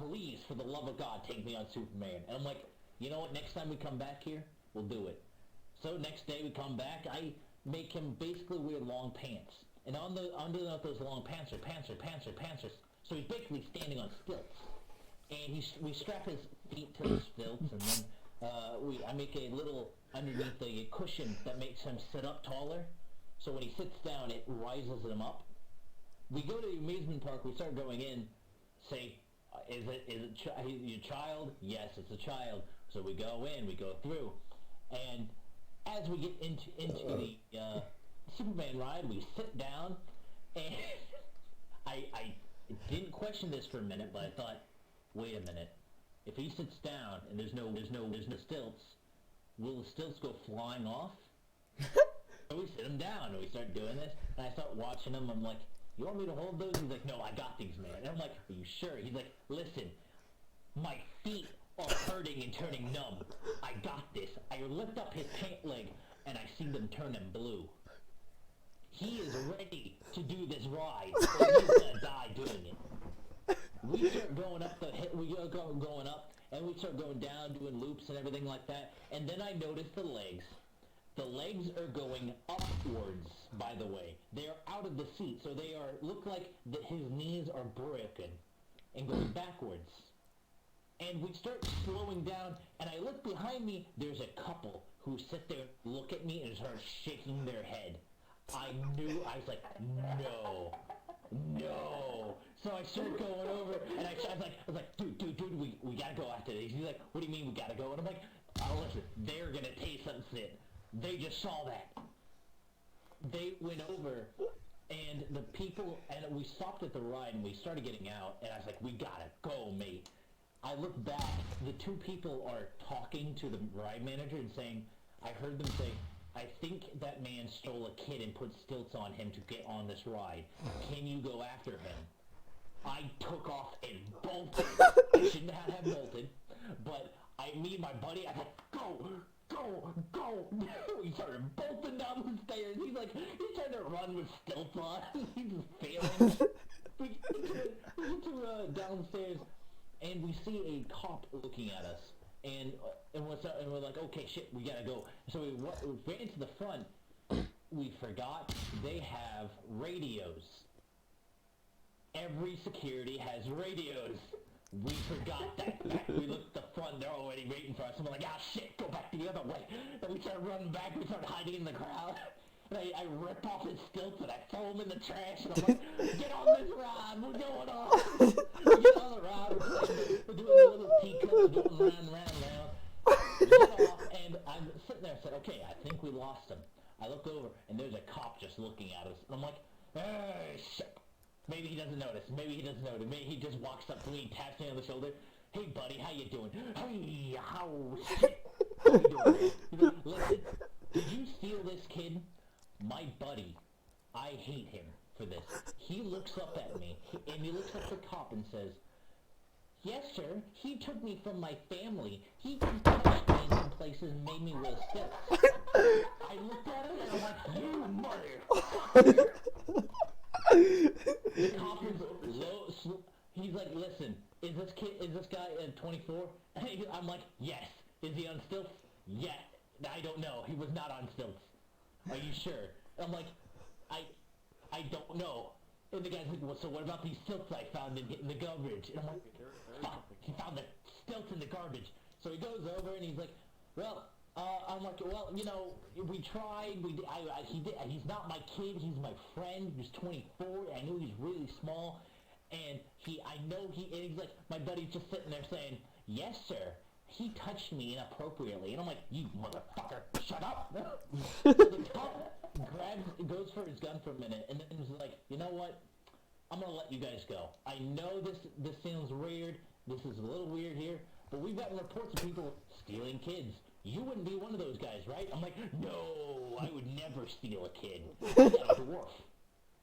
please, for the love of God, take me on Superman. And I'm like, you know what, next time we come back here, we'll do it. So next day we come back, I make him basically wear long pants. And underneath those long pants are pants. So he's basically standing on stilts. And we strap his feet to the stilts, and then I make a little underneath the cushion that makes him sit up taller. So when he sits down, it rises him up. We go to the amusement park, we start going in, say, is it your child? Yes, it's a child. So we go in, we go through, and as we get into the Superman ride, we sit down, and I didn't question this for a minute, but I thought, wait a minute, if he sits down and there's no stilts, will the stilts go flying off? So we sit him down, and we start doing this, and I start watching him. I'm like, you want me to hold those? He's like, no, I got these, man. And I'm like, are you sure? He's like, listen, my feet are hurting and turning numb. I got this. I lift up his pant leg, and I see them turning blue. He is ready to do this ride, or he's gonna die doing it. We start going up the hill, we are going up, and we start going down, doing loops and everything like that, and then I notice the legs. The legs are going upwards, by the way. They are out of the seat, so they look like his knees are broken and going backwards. And we start slowing down, and I look behind me, there's a couple who sit there, look at me, and start shaking their head. I was like, no. So I start going over, and I was like, dude, we gotta go after this. He's like, what do you mean we gotta go? And I'm like, oh, listen, they're gonna taste something. They just saw that. They went over, and the people, and we stopped at the ride, and we started getting out, and I was like, we gotta go, mate. I look back, the two people are talking to the ride manager and saying, I heard them say, I think that man stole a kid and put stilts on him to get on this ride. Can you go after him? I took off and bolted. I shouldn't have bolted, but me and my buddy, I was like, go! He started bolting down the stairs. He's trying to run with stilts on. He's just failing. we get to downstairs, and we see a cop looking at us. And we're like, okay, shit, we gotta go. So we ran into the front. We forgot they have radios. Every security has radios. We forgot that. We looked at the front, they're already waiting for us. And we're like, ah, shit, go back the other way. Then we start running back, we start hiding in the crowd. And I rip off his stilts and I throw him in the trash. And I'm like, get on this ride, we're going on. We get on the ride, we're doing a little teacup, we're going round. We get off, and I'm sitting there and said, okay, I think we lost him. I look over, and there's a cop just looking at us. And I'm like, hey, shit. Maybe he doesn't notice. Maybe he just walks up to me, taps me on the shoulder. Hey, buddy, how you doing? Hey, how shit? How you doing? He's like, listen, did you steal this kid? My buddy, I hate him for this. He looks up at me, and he looks at the cop and says, yes, sir, he took me from my family. He touched me in some places and made me wear stilts. I looked at him, and I'm like, you motherfucker. The cop is low, he's like, listen, is this guy 24? I'm like, yes. Is he on stilts? Yeah. I don't know. He was not on stilts. Are you sure? I'm like, I don't know. And the guy's like, well, so what about these stilts I found in the garbage? And I'm like, fuck, he found the stilts in the garbage. So he goes over and he's like, well, I'm like, well, you know, we tried, he's not my kid, he's my friend, he was 24, I knew he's really small, and he's like, my buddy's just sitting there saying, yes, sir, he touched me inappropriately, and I'm like, you motherfucker, shut up! So the cop goes for his gun for a minute, and then he's like, you know what, I'm gonna let you guys go. I know this sounds weird, this is a little weird here, but we've gotten reports of people stealing kids. You wouldn't be one of those guys, right? I'm like, no, I would never steal a kid. I got a dwarf.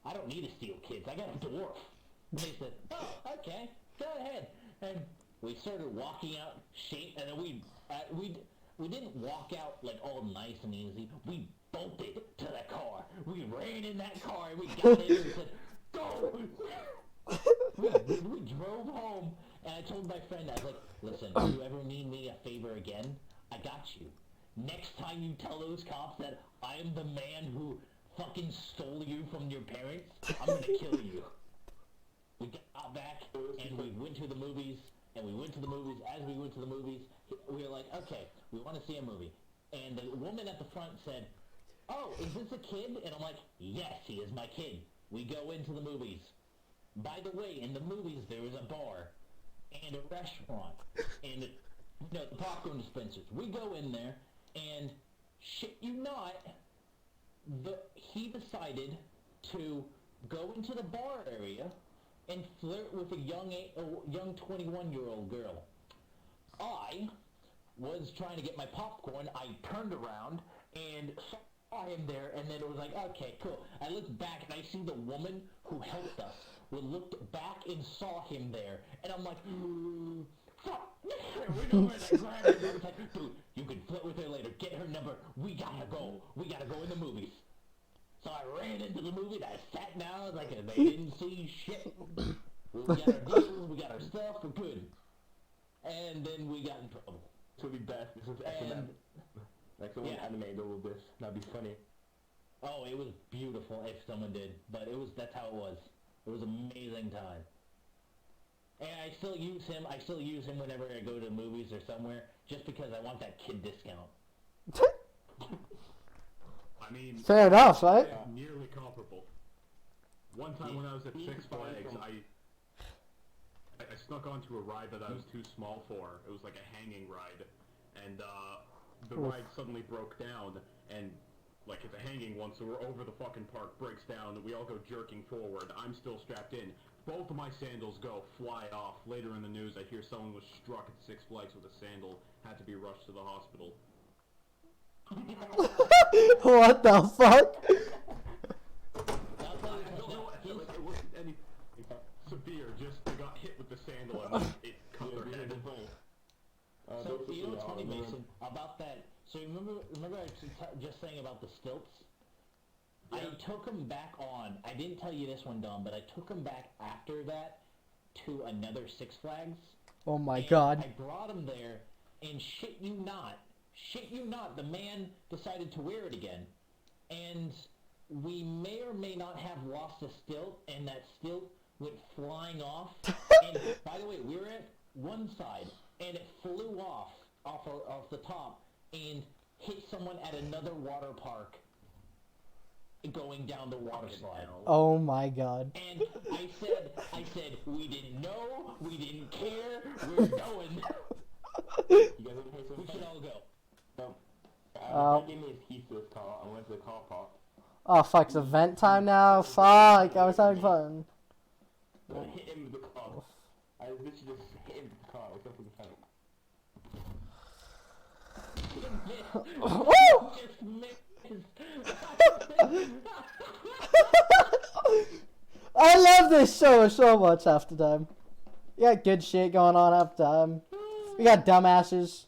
I don't need to steal kids. I got a dwarf. And they said, oh, okay, go ahead. And we started walking out, and then we didn't walk out like all nice and easy. We bolted to the car. We ran in that car, and we got in and said, go! We drove home, And I told my friend, I was like, listen, if you ever need me a favor again, I got you. Next time you tell those cops that I am the man who fucking stole you from your parents, I'm gonna kill you. We got back, and we went to the movies, and we went to the movies. As we went to the movies, we were like, okay, we want to see a movie. And the woman at the front said, oh, is this a kid? And I'm like, yes, he is my kid. We go into the movies. By the way, in the movies, there was a bar and a restaurant and the popcorn dispensers. We go in there, and shit you not, he decided to go into the bar area and flirt with a young 21-year-old girl. I was trying to get my popcorn. I turned around and saw him there, and then it was like, okay, cool. I looked back, and I see the woman who helped us. We looked back and saw him there, and I'm like, fuck, we know where they grabbed him. I was like, dude, you can flirt with her later. Get her number. We gotta go. We gotta go in the movies. So I ran into the movie, and I sat down like they didn't see shit. We got our deals, we got our stuff, we're good. And then we got in trouble. So we best, this was S&M. Like someone animated all of this, that'd be funny. Oh, it was beautiful if someone did, but that's how it was. It was an amazing time. And I still use him whenever I go to movies or somewhere, just because I want that kid discount. I mean, fair enough, right? Nearly comparable. One time when I was at Six Flags, I snuck onto a ride that I was too small for. It was like a hanging ride, and the ride suddenly broke down, and like it's a hanging one, so we're over the fucking park, breaks down, and we all go jerking forward. I'm still strapped in. Both of my sandals fly off. Later in the news, I hear someone was struck at Six Flags with a sandal, had to be rushed to the hospital. What the fuck? I don't know, it wasn't anything severe, just they got hit with the sandal and it cut their head. So, you know what's funny, Mason, about that? So remember I was just saying about the stilts? Yeah. I took him back on. I didn't tell you this one, Dom, but I took him back after that to another Six Flags. Oh my god. I brought him there, and shit you not, the man decided to wear it again. And we may or may not have lost a stilt, and that stilt went flying off. And by the way, we were at one side, and it flew off the top and hit someone at another water park going down the water slide. Oh my god. And I said, we didn't know, we didn't care, we're going. You guys want to hear something? We should all go. So, gave me his keys to his car. I went to the car park. Oh fuck, it's event time now? Fuck, I was having fun. I hit him with the car. I literally just hit him with the car. I was up with the fence. I love this show so much half the time. We got good shit going on half the time. We got dumbasses.